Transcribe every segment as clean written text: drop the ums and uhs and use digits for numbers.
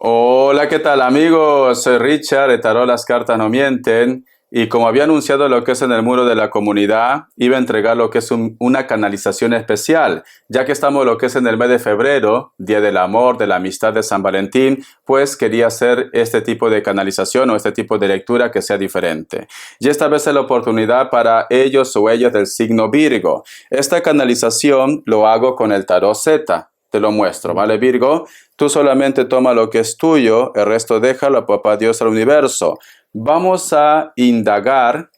Hola, ¿qué tal amigos? Soy Richard, de Tarot Las Cartas No Mienten, y como había anunciado lo que es en el muro de la comunidad, iba a entregar lo que es una canalización especial, ya que estamos lo que es en el mes de febrero, Día del Amor, de la Amistad de San Valentín, pues quería hacer este tipo de canalización o este tipo de lectura que sea diferente. Y esta vez es la oportunidad para ellos o ellas del signo Virgo. Esta canalización lo hago con el Tarot Z. Te lo muestro, ¿vale, Virgo? Tú solamente toma lo que es tuyo, el resto déjalo a Papá Dios al universo. Vamos a indagar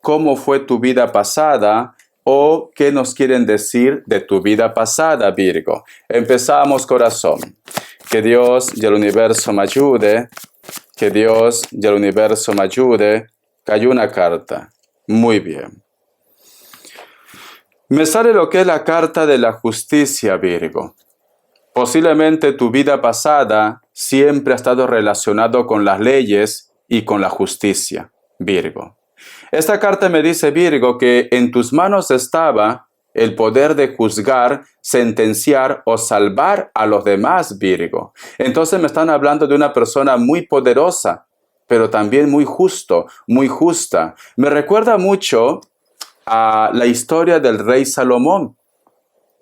cómo fue tu vida pasada o qué nos quieren decir de tu vida pasada, Virgo. Empezamos, corazón. Que Dios y el universo me ayude. Que Dios y el universo me ayude. Cayó una carta. Muy bien. Me sale lo que es la carta de la justicia, Virgo. Posiblemente tu vida pasada siempre ha estado relacionado con las leyes y con la justicia, Virgo. Esta carta me dice, Virgo, que en tus manos estaba el poder de juzgar, sentenciar o salvar a los demás, Virgo. Entonces me están hablando de una persona muy poderosa, pero también muy justo, muy justa. Me recuerda mucho a la historia del rey Salomón.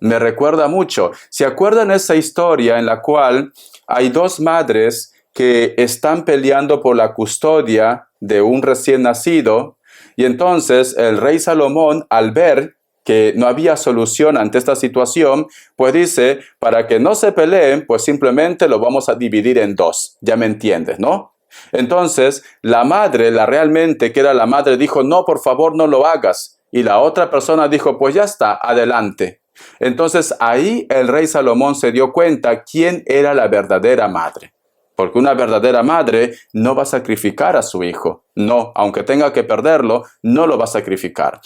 Me recuerda mucho. ¿Se acuerdan esa historia en la cual hay dos madres que están peleando por la custodia de un recién nacido? Y entonces el rey Salomón, al ver que no había solución ante esta situación, pues dice, para que no se peleen, pues simplemente lo vamos a dividir en dos. Ya me entiendes, ¿no? Entonces la madre, la realmente que era la madre, dijo, no, por favor, no lo hagas. Y la otra persona dijo, pues ya está, adelante. Entonces ahí el rey Salomón se dio cuenta quién era la verdadera madre. Porque una verdadera madre no va a sacrificar a su hijo. No, aunque tenga que perderlo, no lo va a sacrificar.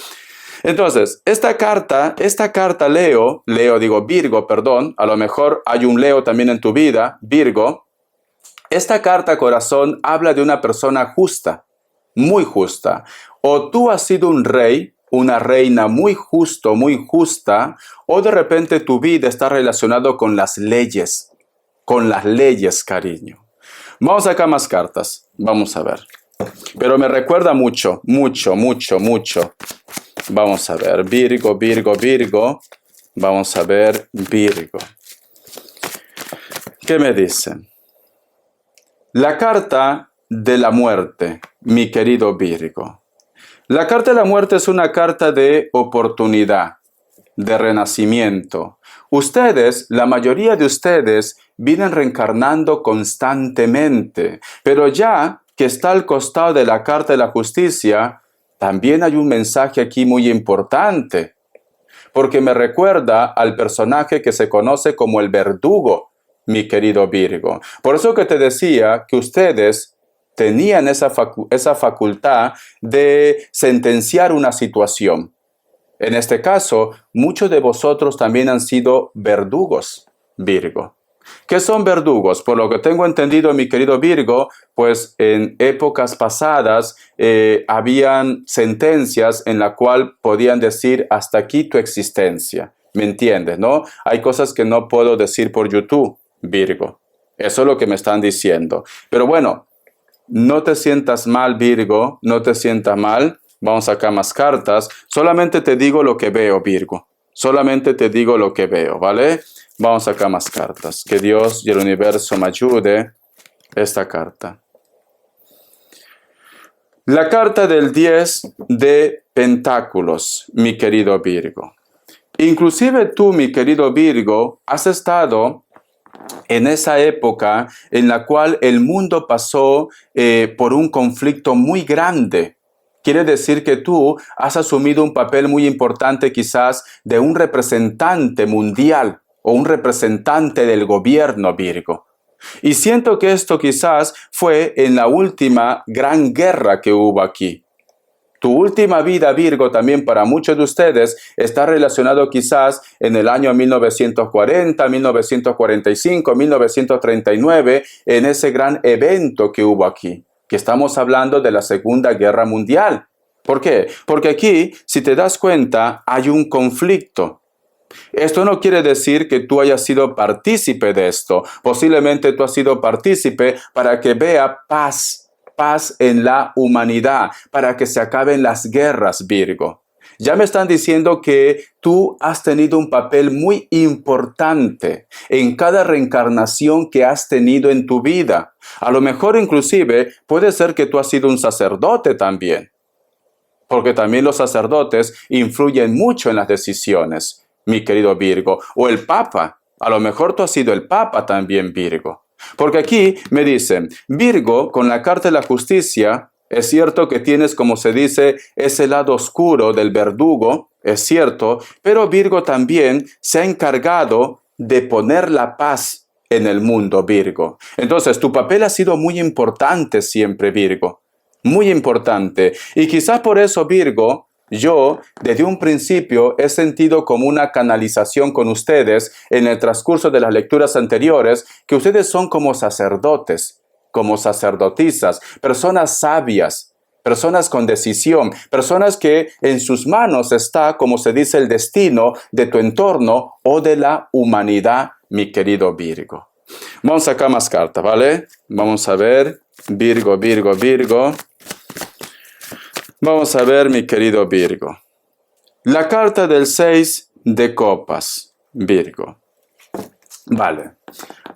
Entonces, esta carta Virgo, perdón, a lo mejor hay un Leo también en tu vida, Virgo. Esta carta, corazón, habla de una persona justa, muy justa. O tú has sido un rey, una reina muy justo, muy justa, o de repente tu vida está relacionado con las leyes, cariño. Vamos acá más cartas, vamos a ver. Pero me recuerda mucho. Vamos a ver, Virgo. Vamos a ver, Virgo. ¿Qué me dicen? La carta de la muerte, mi querido Virgo. La carta de la muerte es una carta de oportunidad, de renacimiento. Ustedes, la mayoría de ustedes, vienen reencarnando constantemente, pero ya que está al costado de la carta de la justicia, también hay un mensaje aquí muy importante, porque me recuerda al personaje que se conoce como el verdugo, mi querido Virgo. Por eso que te decía que ustedes tenían esa facultad de sentenciar una situación. En este caso, muchos de vosotros también han sido verdugos, Virgo. ¿Qué son verdugos? Por lo que tengo entendido, mi querido Virgo, pues en épocas pasadas habían sentencias en la cual podían decir hasta aquí tu existencia. ¿Me entiendes, no? Hay cosas que no puedo decir por YouTube, Virgo. Eso es lo que me están diciendo. Pero bueno, no te sientas mal, Virgo, no te sientas mal. Vamos acá más cartas. Solamente te digo lo que veo, Virgo. Solamente te digo lo que veo, ¿vale? Vamos acá más cartas. Que Dios y el universo me ayude. Esta carta. La carta del 10 de Pentáculos, mi querido Virgo. Inclusive tú, mi querido Virgo, has estado en esa época en la cual el mundo pasó por un conflicto muy grande. Quiere decir que tú has asumido un papel muy importante quizás de un representante mundial o un representante del gobierno, Virgo. Y siento que esto quizás fue en la última gran guerra que hubo aquí. Tu última vida, Virgo, también para muchos de ustedes está relacionado quizás en el año 1940, 1945, 1939, en ese gran evento que hubo aquí, que estamos hablando de la Segunda Guerra Mundial. ¿Por qué? Porque aquí, si te das cuenta, hay un conflicto. Esto no quiere decir que tú hayas sido partícipe de esto. Posiblemente tú has sido partícipe para que vea paz en la humanidad, para que se acaben las guerras, Virgo. Ya me están diciendo que tú has tenido un papel muy importante en cada reencarnación que has tenido en tu vida. A lo mejor inclusive puede ser que tú has sido un sacerdote también, porque también los sacerdotes influyen mucho en las decisiones, mi querido Virgo. O el Papa, a lo mejor tú has sido el Papa también, Virgo. Porque aquí me dicen, Virgo, con la carta de la justicia, es cierto que tienes, como se dice, ese lado oscuro del verdugo, es cierto, pero Virgo también se ha encargado de poner la paz en el mundo, Virgo. Entonces, tu papel ha sido muy importante siempre, Virgo. Muy importante. Y quizás por eso, Virgo, yo desde un principio he sentido como una canalización con ustedes en el transcurso de las lecturas anteriores, que ustedes son como sacerdotes, como sacerdotisas, personas sabias, personas con decisión, personas que en sus manos está, como se dice, el destino de tu entorno o de la humanidad, mi querido Virgo. Vamos a sacar más cartas, ¿vale? Vamos a ver, Virgo, Virgo, Virgo. Vamos a ver, mi querido Virgo. La carta del 6 de copas, Virgo. Vale.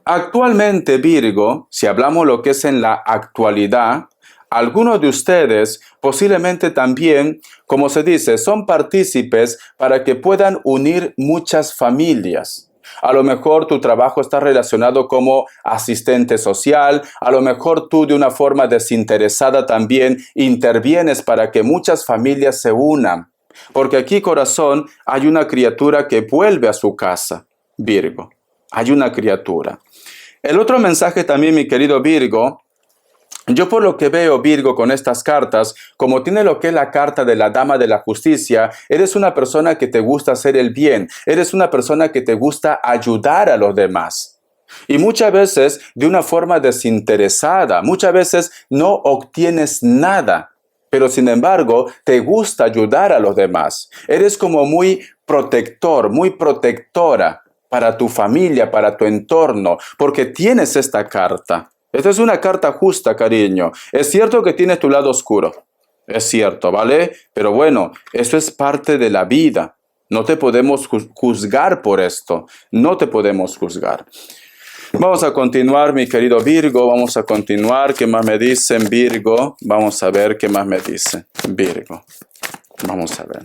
Actualmente, Virgo, si hablamos lo que es en la actualidad, algunos de ustedes posiblemente también, como se dice, son partícipes para que puedan unir muchas familias. A lo mejor tu trabajo está relacionado como asistente social, a lo mejor tú de una forma desinteresada también intervienes para que muchas familias se unan. Porque aquí, corazón, hay una criatura que vuelve a su casa, Virgo. Hay una criatura. El otro mensaje también, mi querido Virgo, yo por lo que veo, Virgo, con estas cartas, como tiene lo que es la carta de la Dama de la Justicia, eres una persona que te gusta hacer el bien, eres una persona que te gusta ayudar a los demás. Y muchas veces de una forma desinteresada, muchas veces no obtienes nada, pero sin embargo te gusta ayudar a los demás. Eres como muy protector, muy protectora para tu familia, para tu entorno, porque tienes esta carta. Esta es una carta justa, cariño. Es cierto que tienes tu lado oscuro. Es cierto, ¿vale? Pero bueno, eso es parte de la vida. No te podemos juzgar por esto. No te podemos juzgar. Vamos a continuar, mi querido Virgo. Vamos a continuar. ¿Qué más me dicen, Virgo? Vamos a ver qué más me dicen, Virgo. Vamos a ver.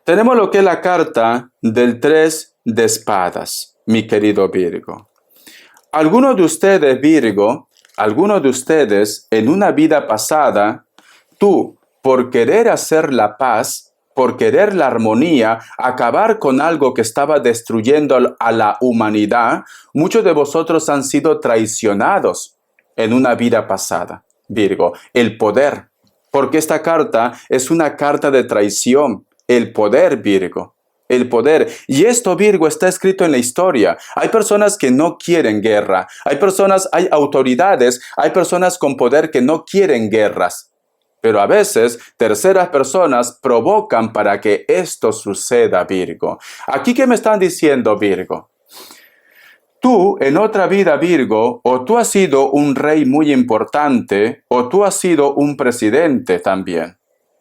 Tenemos lo que es la carta del 3 de espadas, mi querido Virgo. Algunos de ustedes, Virgo, algunos de ustedes en una vida pasada, tú, por querer hacer la paz, por querer la armonía, acabar con algo que estaba destruyendo a la humanidad, muchos de vosotros han sido traicionados en una vida pasada, Virgo. El poder, porque esta carta es una carta de traición, el poder, Virgo. El poder. Y esto, Virgo, está escrito en la historia. Hay personas que no quieren guerra. Hay autoridades, hay personas con poder que no quieren guerras. Pero a veces, terceras personas provocan para que esto suceda, Virgo. Aquí, ¿qué me están diciendo, Virgo? Tú, en otra vida, Virgo, o tú has sido un rey muy importante, o tú has sido un presidente también.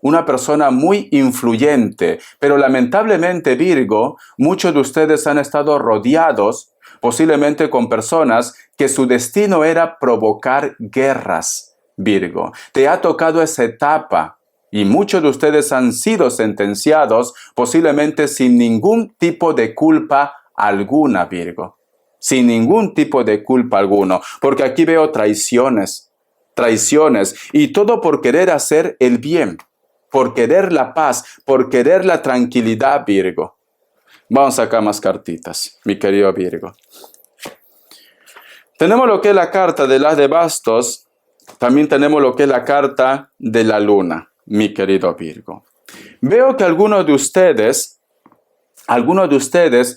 Una persona muy influyente, pero lamentablemente, Virgo, muchos de ustedes han estado rodeados posiblemente con personas que su destino era provocar guerras, Virgo. Te ha tocado esa etapa y muchos de ustedes han sido sentenciados posiblemente sin ningún tipo de culpa alguna, Virgo. Sin ningún tipo de culpa alguno, porque aquí veo traiciones, y todo por querer hacer el bien. Por querer la paz, por querer la tranquilidad, Virgo. Vamos a sacar más cartitas, mi querido Virgo. Tenemos lo que es la carta de las de bastos, también tenemos lo que es la carta de la luna, mi querido Virgo. Veo que algunos de ustedes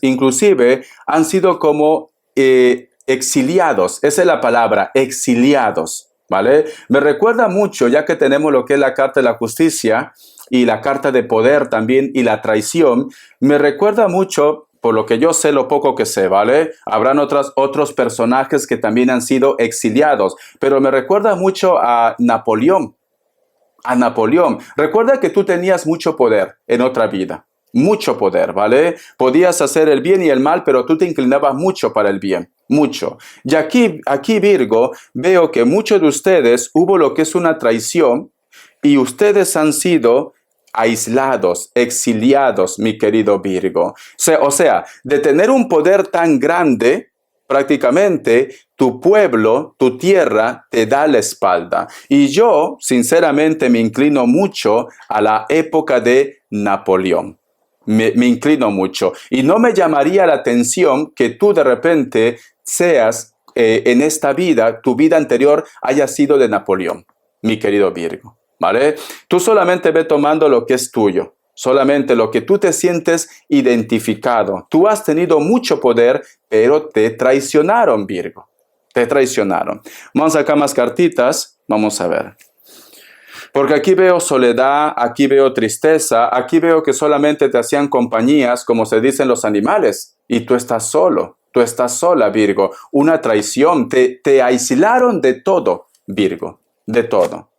inclusive han sido como exiliados, esa es la palabra, exiliados. ¿Vale? Me recuerda mucho, ya que tenemos lo que es la carta de la justicia, y la carta de poder también y la traición, me recuerda mucho, por lo que yo sé, lo poco que sé, ¿vale? Habrán otros personajes que también han sido exiliados, pero me recuerda mucho a Napoleón. A Napoleón. Recuerda que tú tenías mucho poder en otra vida. Mucho poder, ¿vale? Podías hacer el bien y el mal, pero tú te inclinabas mucho para el bien. Mucho. Y aquí Virgo, veo que muchos de ustedes hubo lo que es una traición y ustedes han sido aislados, exiliados, mi querido Virgo. O sea, de tener un poder tan grande, prácticamente tu pueblo, tu tierra, te da la espalda. Y yo, sinceramente, me inclino mucho a la época de Napoleón. Me inclino mucho. Y no me llamaría la atención que tú de repente seas en esta vida, tu vida anterior haya sido de Napoleón, mi querido Virgo. ¿Vale? Tú solamente ve tomando lo que es tuyo. Solamente lo que tú te sientes identificado. Tú has tenido mucho poder, pero te traicionaron, Virgo. Te traicionaron. Vamos a sacar más cartitas. Vamos a ver. Porque aquí veo soledad, aquí veo tristeza, aquí veo que solamente te hacían compañías, como se dicen los animales, y tú estás solo, tú estás sola, Virgo. Una traición, te aislaron de todo, Virgo, de todo.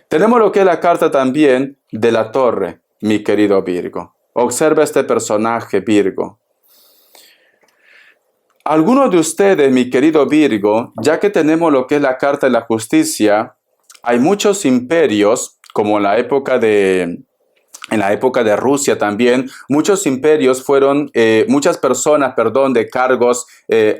Tenemos lo que es la carta también de la torre, mi querido Virgo. Observa este personaje, Virgo. Algunos de ustedes, mi querido Virgo, ya que tenemos lo que es la carta de la justicia, hay muchos imperios, como en la época de Rusia también, muchos imperios fueron, muchas personas, de cargos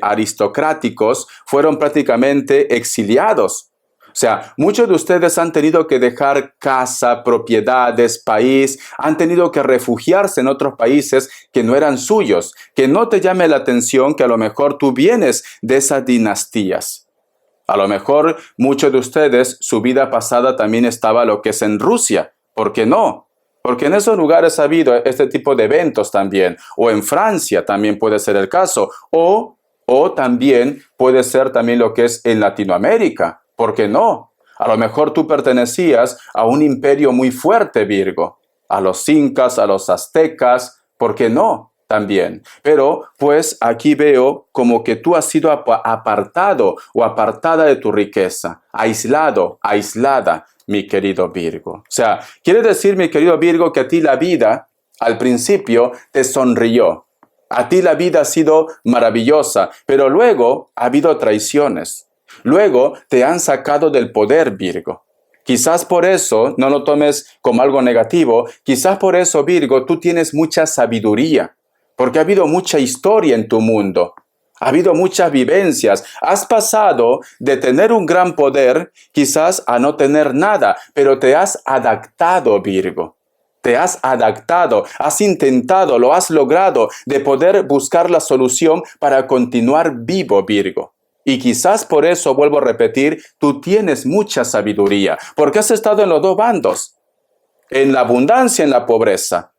aristocráticos fueron prácticamente exiliados. O sea, muchos de ustedes han tenido que dejar casa, propiedades, país, han tenido que refugiarse en otros países que no eran suyos. Que no te llame la atención que a lo mejor tú vienes de esas dinastías. A lo mejor muchos de ustedes, su vida pasada también estaba lo que es en Rusia. ¿Por qué no? Porque en esos lugares ha habido este tipo de eventos también. O en Francia también puede ser el caso. O también puede ser también lo que es en Latinoamérica. ¿Por qué no? A lo mejor tú pertenecías a un imperio muy fuerte, Virgo. A los incas, a los aztecas. ¿Por qué no? También. Pero pues aquí veo como que tú has sido apartado o apartada de tu riqueza. Aislado, aislada, mi querido Virgo. O sea, quiere decir, mi querido Virgo, que a ti la vida al principio te sonrió. A ti la vida ha sido maravillosa, pero luego ha habido traiciones. Luego te han sacado del poder, Virgo. Quizás por eso, no lo tomes como algo negativo, quizás por eso, Virgo, tú tienes mucha sabiduría, porque ha habido mucha historia en tu mundo. Ha habido muchas vivencias. Has pasado de tener un gran poder, quizás a no tener nada, pero te has adaptado, Virgo. Te has adaptado, has intentado, lo has logrado, de poder buscar la solución para continuar vivo, Virgo. Y quizás por eso, vuelvo a repetir, tú tienes mucha sabiduría, porque has estado en los dos bandos, en la abundancia y en la pobreza.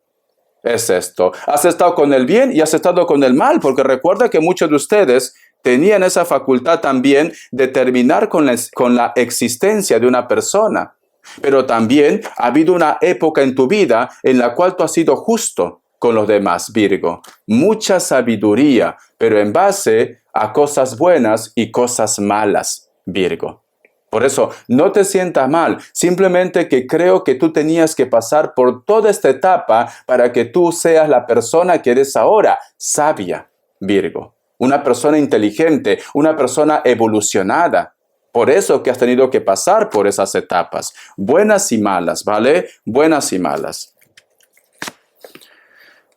Es esto. Has estado con el bien y has estado con el mal, porque recuerda que muchos de ustedes tenían esa facultad también de terminar con la existencia de una persona. Pero también ha habido una época en tu vida en la cual tú has sido justo con los demás, Virgo. Mucha sabiduría, pero en base a cosas buenas y cosas malas, Virgo. Por eso, no te sientas mal, simplemente que creo que tú tenías que pasar por toda esta etapa para que tú seas la persona que eres ahora, sabia, Virgo. Una persona inteligente, una persona evolucionada. Por eso que has tenido que pasar por esas etapas, buenas y malas, ¿vale? Buenas y malas.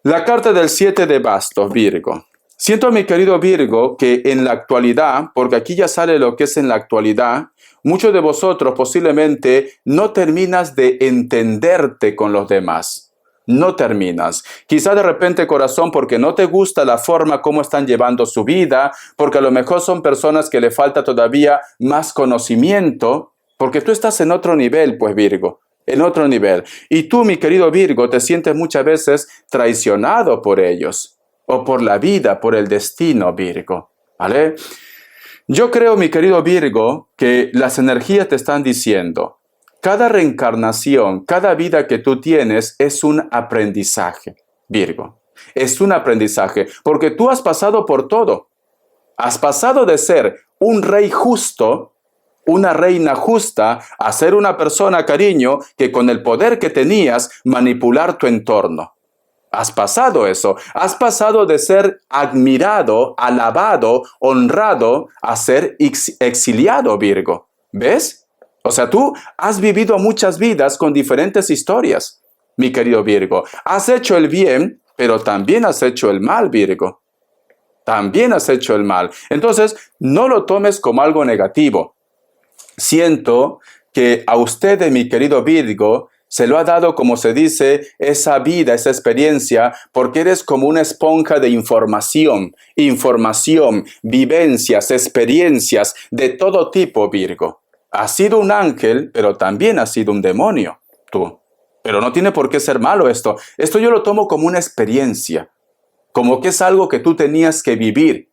La carta del 7 de bastos, Virgo. Siento, mi querido Virgo, que en la actualidad, porque aquí ya sale lo que es en la actualidad, muchos de vosotros posiblemente no terminas de entenderte con los demás. No terminas. Quizá de repente, corazón, porque no te gusta la forma como están llevando su vida, porque a lo mejor son personas que le falta todavía más conocimiento, porque tú estás en otro nivel, pues, Virgo. En otro nivel. Y tú, mi querido Virgo, te sientes muchas veces traicionado por ellos. O por la vida, por el destino, Virgo. ¿Vale? Yo creo, mi querido Virgo, que las energías te están diciendo, Cada reencarnación, cada vida que tú tienes es un aprendizaje, Virgo. Es un aprendizaje, porque tú has pasado por todo. Has pasado de ser un rey justo, una reina justa, a ser una persona, cariño, que con el poder que tenías, manipular tu entorno. Has pasado eso. Has pasado de ser admirado, alabado, honrado, a ser exiliado, Virgo. ¿Ves? O sea, tú has vivido muchas vidas con diferentes historias, mi querido Virgo. Has hecho el bien, pero también has hecho el mal, Virgo. También has hecho el mal. Entonces, no lo tomes como algo negativo. Siento que a usted, mi querido Virgo, se lo ha dado, como se dice, esa vida, esa experiencia, porque eres como una esponja de información, vivencias, experiencias de todo tipo, Virgo. Has sido un ángel, pero también has sido un demonio, tú. Pero no tiene por qué ser malo esto. Esto yo lo tomo como una experiencia, como que es algo que tú tenías que vivir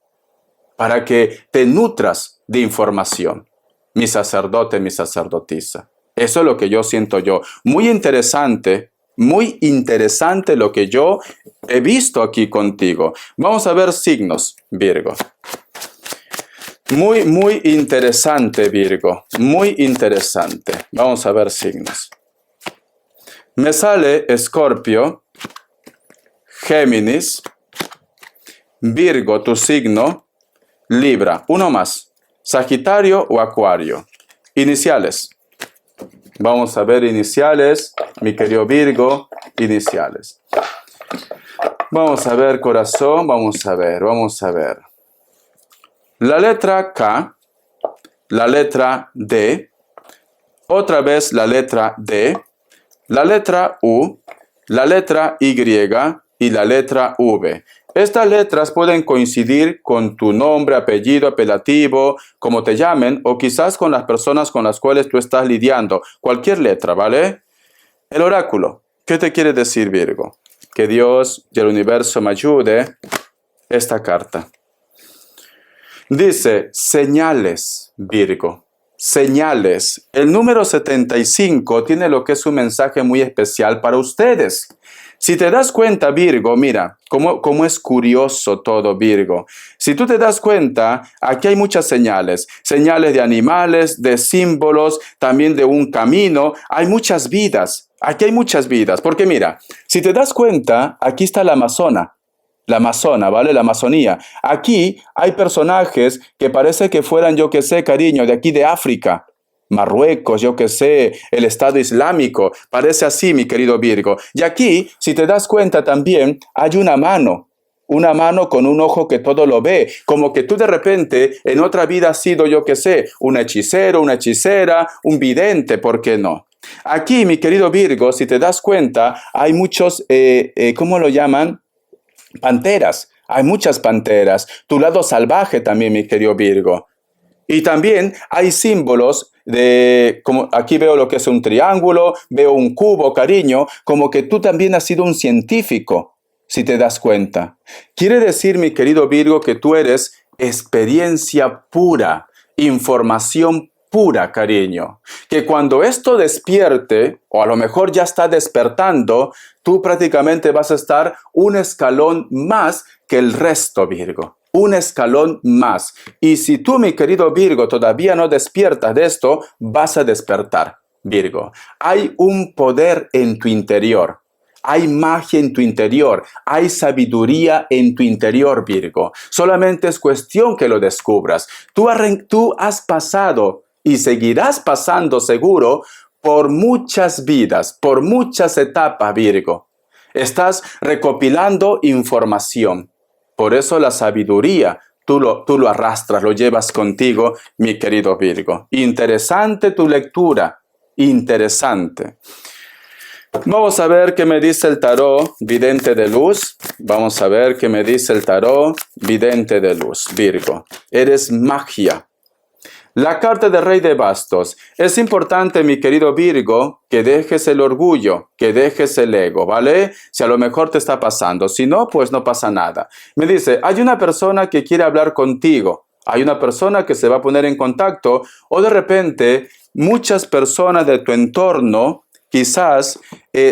para que te nutras de información. Mi sacerdote, mi sacerdotisa. Eso es lo que yo siento yo. Muy interesante lo que yo he visto aquí contigo. Vamos a ver signos, Virgo. Muy interesante, Virgo. Muy interesante. Vamos a ver signos. Me sale Escorpio, Géminis, Virgo, tu signo, Libra. Uno más. Sagitario o Acuario. Iniciales. Vamos a ver iniciales, mi querido Virgo, iniciales. Vamos a ver corazón, vamos a ver. La letra K, la letra D, otra vez la letra D, la letra U, la letra Y y la letra V. Estas letras pueden coincidir con tu nombre, apellido, apelativo, como te llamen, o quizás con las personas con las cuales tú estás lidiando. Cualquier letra, ¿vale? El oráculo. ¿Qué te quiere decir, Virgo? Que Dios y el universo me ayude. Esta carta. Dice, señales, Virgo. Señales. El número 75 tiene lo que es un mensaje muy especial para ustedes. Si te das cuenta, Virgo, mira, cómo es curioso todo, Virgo. Si tú te das cuenta, aquí hay muchas señales. Señales de animales, de símbolos, también de un camino. Hay muchas vidas. Aquí hay muchas vidas. Porque mira, si te das cuenta, aquí está la Amazona. La Amazona, ¿vale? La Amazonía. Aquí hay personajes que parece que fueran, yo que sé, cariño, de aquí de África. Marruecos, yo que sé, el Estado Islámico, parece así, mi querido Virgo. Y aquí, si te das cuenta también, hay una mano con un ojo que todo lo ve, como que tú de repente en otra vida has sido, yo que sé, un hechicero, una hechicera, un vidente, ¿por qué no? Aquí, mi querido Virgo, si te das cuenta, hay muchos, ¿cómo lo llaman? Panteras. Hay muchas panteras. Tu lado salvaje también, mi querido Virgo. Y también hay símbolos de, como aquí veo lo que es un triángulo, veo un cubo, cariño, como que tú también has sido un científico, si te das cuenta. Quiere decir, mi querido Virgo, que tú eres experiencia pura, información pura, cariño. Que cuando esto despierte, o a lo mejor ya está despertando, tú prácticamente vas a estar un escalón más que el resto, Virgo. Un escalón más. Y si tú, mi querido Virgo, todavía no despiertas de esto, vas a despertar, Virgo. Hay un poder en tu interior. Hay magia en tu interior. Hay sabiduría en tu interior, Virgo. Solamente es cuestión que lo descubras. Tú has pasado y seguirás pasando seguro por muchas vidas, por muchas etapas, Virgo. Estás recopilando información. Por eso la sabiduría, tú lo arrastras, lo llevas contigo, mi querido Virgo. Interesante tu lectura, interesante. Vamos a ver qué me dice el tarot vidente de luz. Vamos a ver qué me dice el tarot vidente de luz, Virgo. Eres magia. La carta del Rey de Bastos. Es importante, mi querido Virgo, que dejes el orgullo, que dejes el ego, ¿vale? Si a lo mejor te está pasando. Si no, pues no pasa nada. Me dice, hay una persona que quiere hablar contigo. Hay una persona que se va a poner en contacto, o de repente muchas personas de tu entorno quizás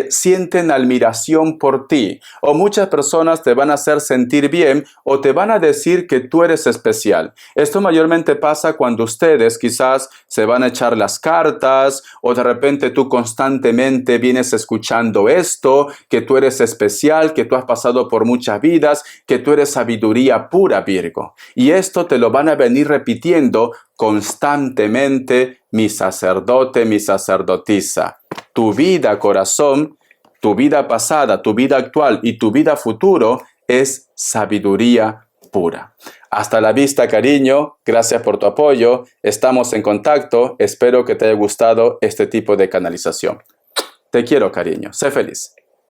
sienten admiración por ti, o muchas personas te van a hacer sentir bien o te van a decir que tú eres especial. Esto mayormente pasa cuando ustedes quizás se van a echar las cartas, o de repente tú constantemente vienes escuchando esto, que tú eres especial, que tú has pasado por muchas vidas, que tú eres sabiduría pura, Virgo. Y esto te lo van a venir repitiendo constantemente mi sacerdote, mi sacerdotisa. Tu vida, corazón, tu vida pasada, tu vida actual y tu vida futuro es sabiduría pura. Hasta la vista, cariño. Gracias por tu apoyo. Estamos en contacto. Espero que te haya gustado este tipo de canalización. Te quiero, cariño. Sé feliz.